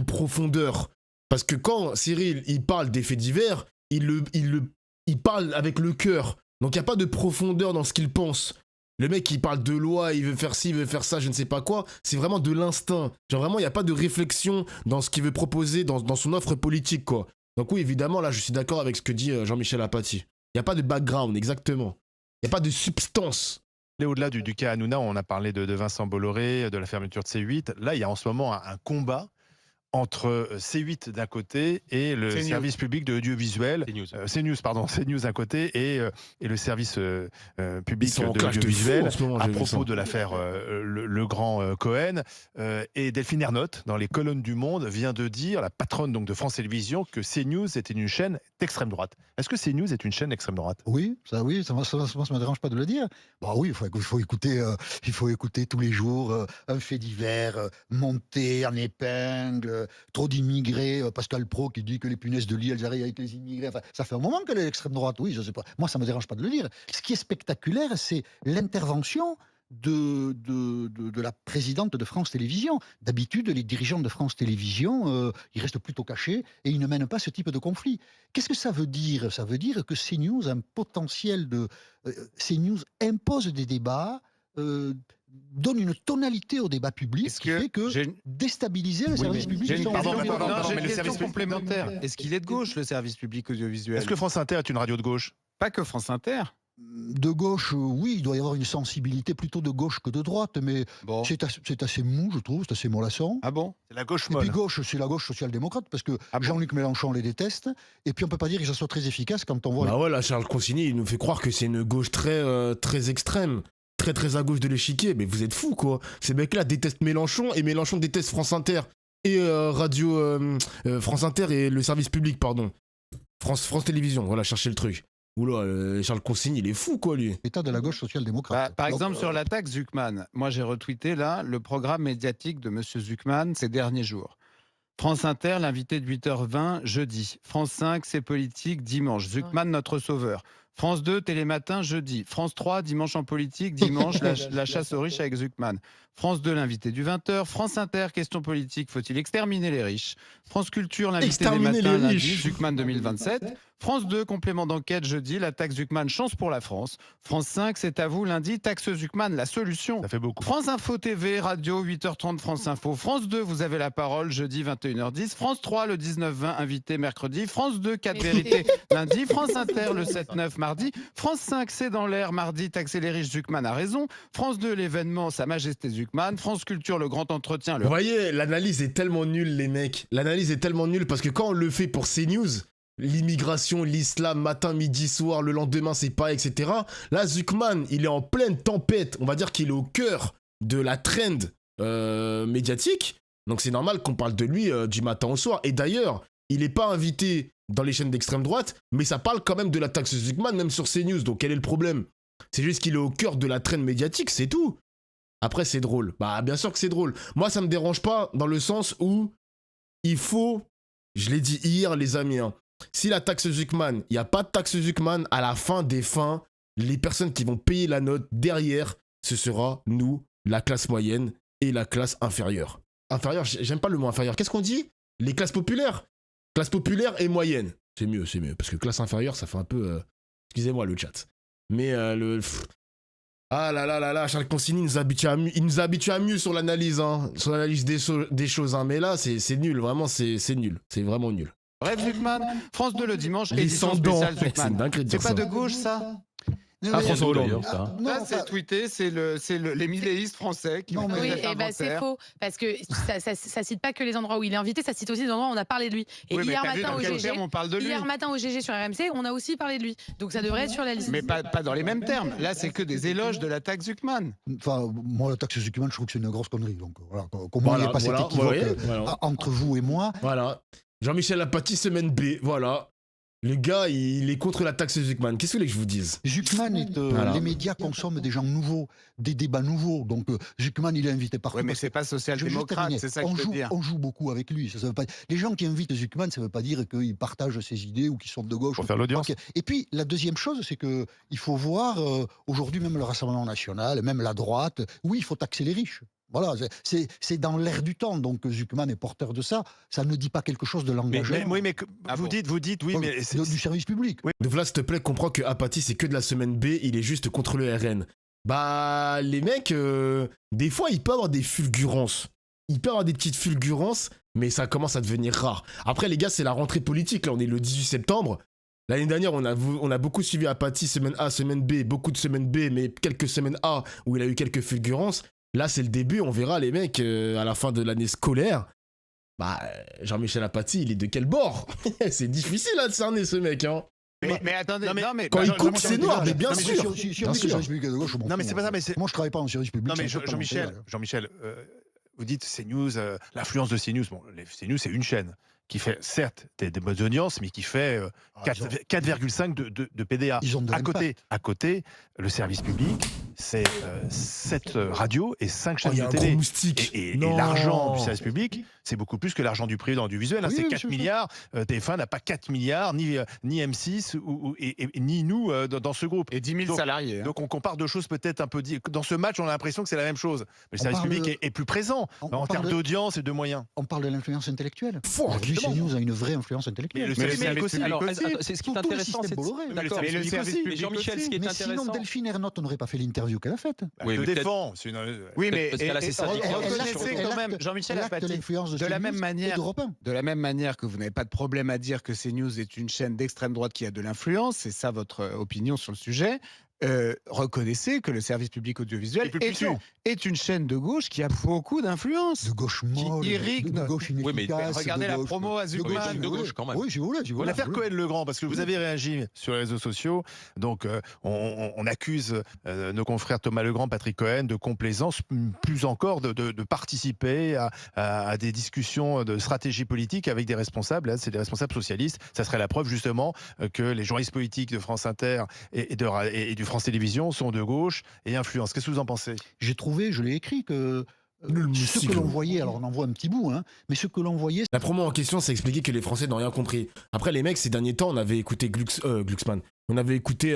profondeur. Parce que quand Cyril, il parle des faits divers, il il parle avec le cœur. Donc il n'y a pas de profondeur dans ce qu'il pense. Le mec, il parle de loi, il veut faire ci, il veut faire ça, je ne sais pas quoi. C'est vraiment de l'instinct. Genre vraiment, il n'y a pas de réflexion dans ce qu'il veut proposer, dans son offre politique, quoi. Donc oui, évidemment, là, je suis d'accord avec ce que dit Jean-Michel Apathy. Il n'y a pas de background, exactement. Il n'y a pas de substance. Et au-delà du cas Hanouna, on a parlé de Vincent Bolloré, de la fermeture de C8. Là, il y a en ce moment un combat entre C8 d'un côté et le service public de l'audiovisuel. CNews d'un côté et le service public de l'audiovisuel à propos de l'affaire le Grand Cohen. Et Delphine Ernotte, dans les colonnes du Monde, vient de dire, la patronne donc de France Télévisions, que CNews était une chaîne d'extrême droite. Est-ce que CNews est une chaîne d'extrême droite? Oui, ça me dérange pas de le dire. Bah oui, il faut écouter tous les jours un fait divers monté en épingle. Trop d'immigrés, Pascal Praud qui dit que les punaises de lit elles arrivent avec les immigrés, enfin, ça fait un moment que l'extrême droite, oui, je sais pas, moi ça me dérange pas de le dire. Ce qui est spectaculaire, c'est l'intervention de la présidente de France Télévisions. D'habitude, les dirigeants de France Télévisions, ils restent plutôt cachés et ils ne mènent pas ce type de conflit. Qu'est-ce que ça veut dire? Ça veut dire que CNews a un potentiel de... CNews impose des débats, donne une tonalité au débat public qui fait que déstabiliser le service public... J'ai une question complémentaire. Est-ce qu'il est de gauche, le service public audiovisuel? Est-ce que France Inter est une radio de gauche? Pas que France Inter. De gauche, oui, il doit y avoir une sensibilité plutôt de gauche que de droite, mais bon. C'est assez mou, je trouve, c'est assez mollasson. Ah bon? C'est la gauche molle. Et puis gauche, c'est la gauche social-démocrate, parce que Jean-Luc Mélenchon les déteste, et puis on peut pas dire que ça soit très efficace quand on voit... Bah ouais, là, Charles Consigny, il nous fait croire que c'est une gauche très extrême, très à gauche de l'échiquier, mais vous êtes fous, quoi. Ces mecs-là détestent Mélenchon, et Mélenchon déteste France Inter, et France Inter et le service public, pardon. France Télévisions, voilà, cherchez le truc. Oula, Charles Consigny, il est fou, quoi, lui. État de la gauche social-démocrate. Par exemple, sur l'attaque Zuckman, moi j'ai retweeté là le programme médiatique de M. Zuckman ces derniers jours. France Inter, l'invité de 8h20 jeudi. France 5, c'est politique dimanche. Zuckman, notre sauveur. France 2, Télématin, jeudi. France 3, dimanche en politique, dimanche, la chasse aux riches avec Zuckman. France 2, l'invité du 20h. France Inter, question politique, faut-il exterminer les riches? France Culture, l'invité des matins, lundi, Zuckman 2027. France 2, complément d'enquête, jeudi, l'attaque Zuckman, chance pour la France. France 5, c'est à vous, lundi, taxe Zuckman, la solution. Ça fait beaucoup. France Info TV, radio, 8h30, France Info. France 2, vous avez la parole, jeudi, 21h10. France 3, le 19-20, invité, mercredi. France 2, 4 vérités, lundi. France Inter, le 7-9, mardi. France 5, c'est dans l'air, mardi, taxer les riches, Zuckman a raison. France 2, l'événement, Sa Majesté Zuckman. France Culture, le grand entretien. Vous voyez, l'analyse est tellement nulle, les mecs. L'analyse est tellement nulle parce que quand on le fait pour CNews, l'immigration, l'islam, matin, midi, soir, le lendemain, c'est pas, etc. Là, Zuckman, il est en pleine tempête. On va dire qu'il est au cœur de la trend médiatique. Donc c'est normal qu'on parle de lui du matin au soir. Et d'ailleurs, il n'est pas invité dans les chaînes d'extrême droite, mais ça parle quand même de la taxe Zuckman, même sur CNews. Donc quel est le problème? C'est juste qu'il est au cœur de la trend médiatique, c'est tout. Après, c'est drôle. Bah, bien sûr que c'est drôle. Moi, ça me dérange pas dans le sens où il faut, je l'ai dit hier, les amis, hein, si la taxe Zuckman, il n'y a pas de taxe Zuckman, à la fin des fins, les personnes qui vont payer la note derrière, ce sera nous, la classe moyenne et la classe inférieure. Inférieure, j'aime pas le mot inférieur. Qu'est-ce qu'on dit? Les classes populaires. Classe populaire et moyenne. C'est mieux. Parce que classe inférieure, ça fait un peu... Excusez-moi le chat. Mais ah là, Charles Consigny il nous a habitué à mieux sur l'analyse, hein, sur l'analyse des choses. Hein. Mais là, c'est nul, vraiment, c'est nul. C'est vraiment nul. Bref, Zuckman, France 2 le dimanche, édition spéciale Zuckman. C'est pas de gauche, ça? François Hollande. Là, c'est tweeté, c'est les milléistes français qui ont fait cet inventaire. C'est faux, parce que ça cite pas que les endroits où il est invité, ça cite aussi les endroits où on a parlé de lui. Et oui, hier matin au GG sur RMC, on a aussi parlé de lui. Donc ça devrait être sur la liste. Mais pas dans les mêmes termes. Là, c'est que des éloges de la taxe Zuckman. Enfin, moi, la taxe Zuckman, je trouve que c'est une grosse connerie. Donc voilà, comment il n'y a pas cet équivoque entre vous et moi. Voilà. Jean-Michel Apathy, semaine B, voilà. Le gars, il est contre la taxe Zuckman. Qu'est-ce que vous voulez que je vous dise? Zuckman les médias consomment des gens nouveaux, des débats nouveaux. Donc Zuckman, il est invité partout. Oui, mais c'est pas social-démocrate, c'est ça que je veux dire. On joue beaucoup avec lui. Ça veut pas... Les gens qui invitent Zuckman, ça ne veut pas dire qu'ils partagent ses idées ou qu'ils sont de gauche. Pour faire l'audience. Et puis, la deuxième chose, c'est qu'il faut voir, aujourd'hui, même le Rassemblement national, même la droite, oui, il faut taxer les riches. Voilà, c'est dans l'air du temps. Donc Zucman est porteur de ça. Ça ne dit pas quelque chose de l'engagement. Oui, mais vous dites, oui, mais c'est du service public. Oui. Donc là, s'il te plaît, comprends que Apathy, c'est que de la semaine B, il est juste contre le RN. Bah, les mecs, des fois, il peut avoir des fulgurances. Il peut avoir des petites fulgurances, mais ça commence à devenir rare. Après, les gars, c'est la rentrée politique. Là, on est le 18 septembre. L'année dernière, on a beaucoup suivi Apathy, semaine A, semaine B, beaucoup de semaines B, mais quelques semaines A où il a eu quelques fulgurances. Là, c'est le début, on verra les mecs à la fin de l'année scolaire. Bah, Jean-Michel Apathy, il est de quel bord? C'est difficile à cerner ce mec, hein. Mais attendez, quand il coupe, c'est noir, mais bien sûr. Non, mais c'est pas ça. Moi, je travaille pas en service public. Non, mais Jean-Michel, vous dites CNews, l'influence de CNews. Bon, CNews, c'est une chaîne qui fait certes des bonnes audiences, mais qui fait 4,5 de PDA. À côté, le service public, c'est 7 radios et 5 chaînes de télé. Et l'argent du service public, c'est beaucoup plus que l'argent du privé dans l'audiovisuel. C'est 4 milliards. TF1 n'a pas 4 milliards, ni M6, ni nous dans ce groupe. Et 10 000 salariés. Donc on compare deux choses peut-être un peu... Dans ce match, on a l'impression que c'est la même chose. Mais le service public est plus présent en termes d'audience et de moyens. On parle de l'influence intellectuelle. CNews a une vraie influence intellectuelle. C'est ce qui est intéressant, c'est Jean-Michel, ce qui est intéressant. Mais sinon, Delphine Ernotte n'aurait pas fait l'interview qu'elle a faite. Oui, le défend. Oui, mais reconnaissez quand même, Jean-Michel Apathy, de la même manière que vous n'avez pas de problème à dire que CNews est une chaîne d'extrême droite qui a de l'influence, c'est ça votre opinion sur le sujet. Reconnaissez que le service public audiovisuel est une chaîne de gauche qui a beaucoup d'influence. De gauche molle, de gauche inefficace. Regardez la promo à Zucman. De gauche quand même. Oui, je voulais. L'affaire Cohen-Legrand, parce que vous avez réagi sur les réseaux sociaux. Donc, on accuse nos confrères Thomas Legrand, Patrick Cohen de complaisance, plus encore de participer à des discussions de stratégie politique avec des responsables. Là, c'est des responsables socialistes. Ça serait la preuve, justement, que les journalistes politiques de France Inter et du France Télévisions sont de gauche et influencent. Qu'est-ce que vous en pensez? J'ai trouvé, je l'ai écrit, que ce que l'on voyait, alors on en voit un petit bout, hein, mais ce que l'on voyait... La promo en question, c'est expliquer que les Français n'ont rien compris. Après, les mecs, ces derniers temps, on avait écouté Glucksmann. On avait écouté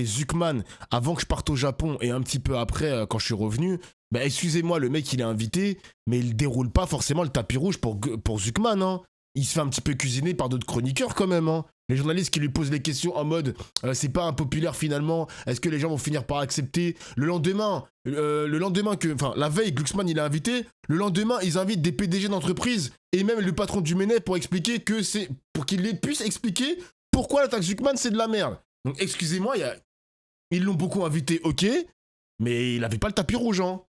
Zucman avant que je parte au Japon et un petit peu après, quand je suis revenu. Bah, excusez-moi, le mec, il est invité, mais il déroule pas forcément le tapis rouge pour Zucman, hein. Il se fait un petit peu cuisiner par d'autres chroniqueurs quand même, hein. Les journalistes qui lui posent les questions en mode c'est pas impopulaire finalement, est-ce que les gens vont finir par accepter? Le lendemain la veille, Glucksmann il est invité, le lendemain ils invitent des PDG d'entreprise et même le patron du Ménet pour expliquer que c'est, pour qu'il puisse expliquer pourquoi l'attaque Zucman c'est de la merde. Donc excusez-moi, ils l'ont beaucoup invité, ok, mais il avait pas le tapis rouge, hein.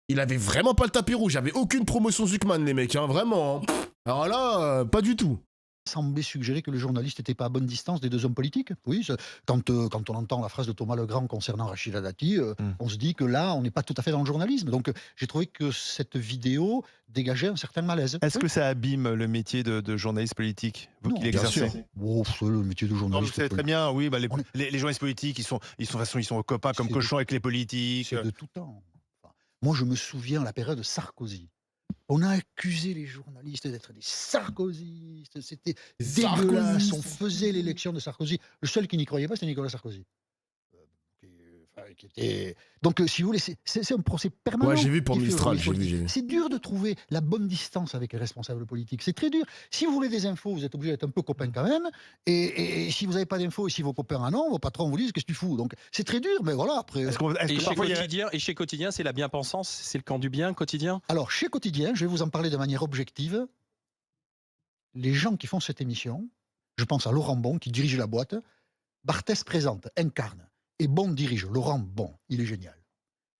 Il avait vraiment pas le tapis rouge, il y avait aucune promotion Zucman les mecs, hein, vraiment. Hein. Alors là, pas du tout. Semblait suggérer que le journaliste n'était pas à bonne distance des deux hommes politiques. Oui, quand on entend la phrase de Thomas Legrand concernant Rachida Dati, on se dit que là, on n'est pas tout à fait dans le journalisme. Donc, j'ai trouvé que cette vidéo dégageait un certain malaise. Est-ce que ça abîme le métier de journaliste politique, vous qui l'exercez? Oh, le métier de journaliste. Vous savez très bien, oui, bah les journalistes politiques, ils sont copains comme cochons avec les politiques. C'est de tout temps. Enfin, moi, je me souviens la période de Sarkozy. On a accusé les journalistes d'être des sarkozystes, c'était dégueulasse, on faisait l'élection de Sarkozy. Le seul qui n'y croyait pas, c'était Nicolas Sarkozy. Donc, si vous voulez, c'est un procès permanent. Ouais, j'ai vu pour Mistral, j'ai vu. C'est dur de trouver la bonne distance avec les responsables politiques, c'est très dur. Si vous voulez des infos, vous êtes obligé d'être un peu copain quand même, et si vous n'avez pas d'infos, et si vos copains en ont, vos patrons vous disent qu'est-ce que tu fous. Donc, c'est très dur, mais voilà, après... Chez Quotidien, c'est la bien-pensance, c'est le camp du bien, Quotidien? Alors, chez Quotidien, je vais vous en parler de manière objective. Les gens qui font cette émission, je pense à Laurent Bon, qui dirige la boîte, Barthès présente, incarne. Et Bon dirige, Laurent Bon, il est génial.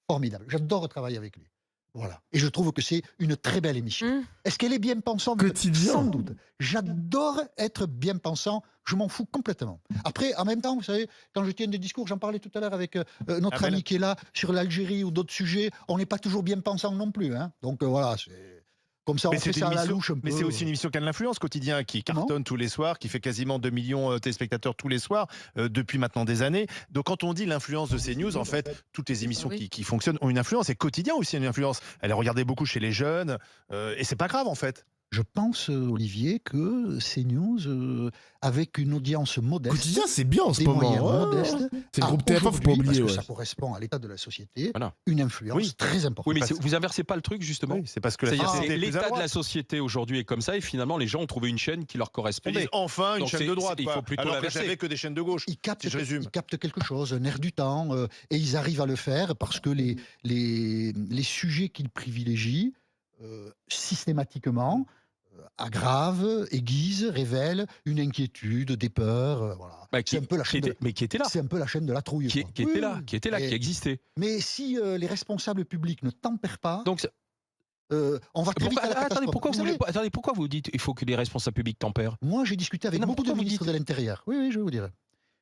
Formidable, j'adore travailler avec lui. Voilà. Et je trouve que c'est une très belle émission. Est-ce qu'elle est bien pensante? Quotidien. Sans doute. J'adore être bien pensant, je m'en fous complètement. Après, en même temps, vous savez, quand je tiens des discours, j'en parlais tout à l'heure avec notre ami qui est là, sur l'Algérie ou d'autres sujets, on n'est pas toujours bien pensant non plus. Hein. Donc voilà, c'est... Comme ça, on fait ça à la louche un peu. Mais c'est aussi une émission qui a de l'influence, Quotidien, qui cartonne tous les soirs, qui fait quasiment 2 millions de téléspectateurs tous les soirs, depuis maintenant des années. Donc quand on dit l'influence de CNews, en fait, toutes les émissions qui fonctionnent ont une influence. Et Quotidien aussi a une influence. Elle est regardée beaucoup chez les jeunes, et c'est pas grave en fait. Je pense, Olivier, que CNews, avec une audience modeste, Quotidien, c'est bien en ce des moment. moyens modestes, C'est le a groupe TF1, faut pas aujourd'hui, oublier. parce que ça correspond à l'état de la société, Voilà. une influence très importante. Oui, mais vous inversez pas le truc, justement. Oui, c'est parce que la C'est-à-dire, société est plus à l'état de droite. la société aujourd'hui est comme ça, et finalement, les gens ont trouvé une chaîne qui leur Ils correspondait. disent enfin une Donc chaîne de droite, il quoi. faut plutôt alors que l'inverser. j'avais que des chaînes de gauche. Ils captent, Si je résume. ils captent quelque chose, un air du temps, et ils arrivent à le faire parce que les sujets qu'ils privilégient, systématiquement, aggravent, aiguisent, révèlent une inquiétude, des peurs. Voilà. Bah, C'est un peu la chaîne mais qui était là. C'est un peu la chaîne de la trouille. Qui quoi. était Oui, là, qui Et- existait. Mais si les responsables publics ne tempèrent pas, Donc, on va très vite à la attendez, catastrophe. pourquoi vous dites il faut que les responsables publics tempèrent? Moi, j'ai discuté avec Non, beaucoup de pourquoi vous ministres de l'Intérieur. Oui, je vais vous dire.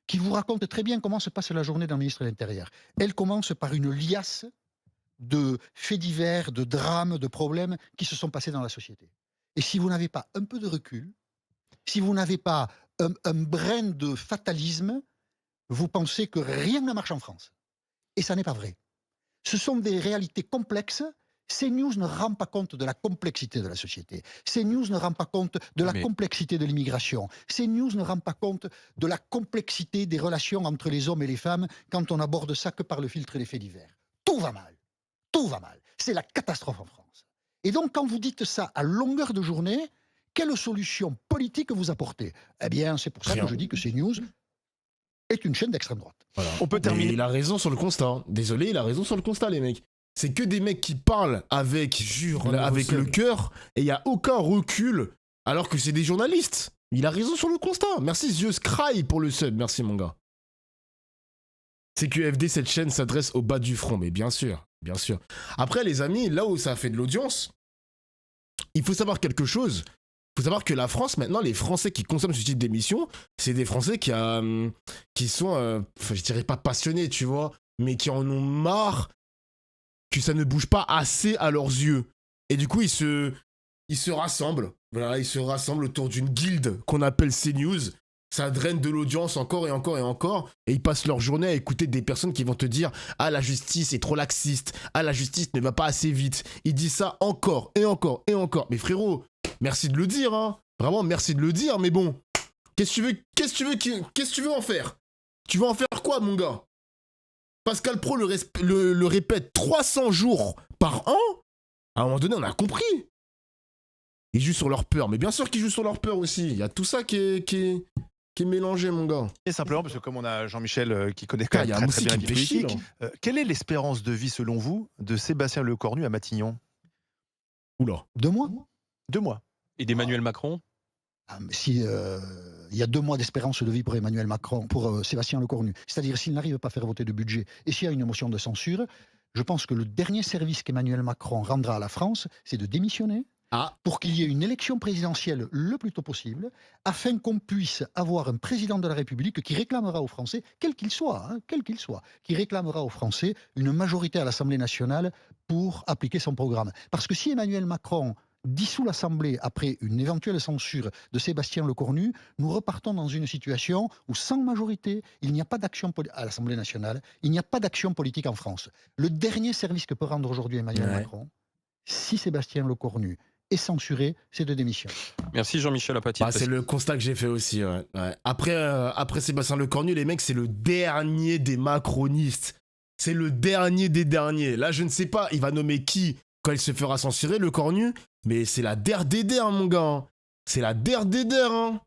Qui vous racontent très bien comment se passe la journée d'un ministre de l'Intérieur. Elle commence par une liasse de faits divers, de drames, de problèmes qui se sont passés dans la société. Et si vous n'avez pas un peu de recul, si vous n'avez pas un brin de fatalisme, vous pensez que rien ne marche en France. Et ça n'est pas vrai. Ce sont des réalités complexes. CNews ne rend pas compte de la complexité de la société. CNews ne rend pas compte de la complexité de l'immigration. CNews ne rend pas compte de la complexité des relations entre les hommes et les femmes quand on aborde ça que par le filtre des faits divers. Tout va mal. Tout va mal. C'est la catastrophe en France. Et donc, quand vous dites ça à longueur de journée, quelle solution politique vous apportez? Eh bien, c'est pour ça que je dis que CNews est une chaîne d'extrême droite. Voilà. On peut terminer. Et il a raison sur le constat. Désolé, il a raison sur le constat, les mecs. C'est que des mecs qui parlent avec le cœur et il n'y a aucun recul alors que c'est des journalistes. Il a raison sur le constat. Merci Zeus Cry pour le sub. Merci mon gars. CQFD, cette chaîne s'adresse au bas du front. Mais bien sûr, bien sûr. Après les amis, là où ça a fait de l'audience, il faut savoir quelque chose. Il faut savoir que la France, maintenant, les Français qui consomment ce type d'émission, c'est des Français qui sont, je dirais pas passionnés, tu vois, mais qui en ont marre que ça ne bouge pas assez à leurs yeux. Et du coup, ils se rassemblent. Voilà, ils se rassemblent autour d'une guilde qu'on appelle CNews. Ça draine de l'audience encore et encore et encore. Et ils passent leur journée à écouter des personnes qui vont te dire « Ah, la justice est trop laxiste. Ah, la justice ne va pas assez vite. » Ils disent ça encore et encore et encore. Mais frérot, merci de le dire, hein. Vraiment, merci de le dire. Mais bon, qu'est-ce que tu veux en faire? Tu veux en faire quoi, mon gars? Pascal Pro le répète 300 jours par an. À un moment donné, on a compris. Ils jouent sur leur peur. Mais bien sûr qu'ils jouent sur leur peur aussi. Il y a tout ça qui est mélangé, mon gars. Et simplement, parce que comme on a Jean-Michel qui connaît quand même très bien la vie politique, quelle est l'espérance de vie, selon vous, de Sébastien Lecornu à Matignon? Oula. 2 mois 2 mois. Et d'Emmanuel Macron? Si il y a 2 mois d'espérance de vie pour Emmanuel Macron, pour Sébastien Lecornu, c'est-à-dire s'il n'arrive pas à faire voter de budget et s'il y a une motion de censure, je pense que le dernier service qu'Emmanuel Macron rendra à la France, c'est de démissionner pour qu'il y ait une élection présidentielle le plus tôt possible, afin qu'on puisse avoir un président de la République qui réclamera aux Français, quel qu'il soit, qui réclamera aux Français une majorité à l'Assemblée nationale pour appliquer son programme. Parce que si Emmanuel Macron dissout l'Assemblée après une éventuelle censure de Sébastien Lecornu, nous repartons dans une situation où, sans majorité, il n'y a pas d'action à l'Assemblée nationale, il n'y a pas d'action politique en France. Le dernier service que peut rendre aujourd'hui Emmanuel Macron, si Sébastien Lecornu est censuré, c'est de démission. Merci Jean-Michel Apathy. C'est le constat que j'ai fait aussi. Ouais. Après Sébastien Lecornu, les mecs, c'est le dernier des macronistes. C'est le dernier des derniers. Là, je ne sais pas, il va nommer qui quand il se fera censurer, Lecornu, mais c'est la der des der, mon gars. C'est la der des der. Hein.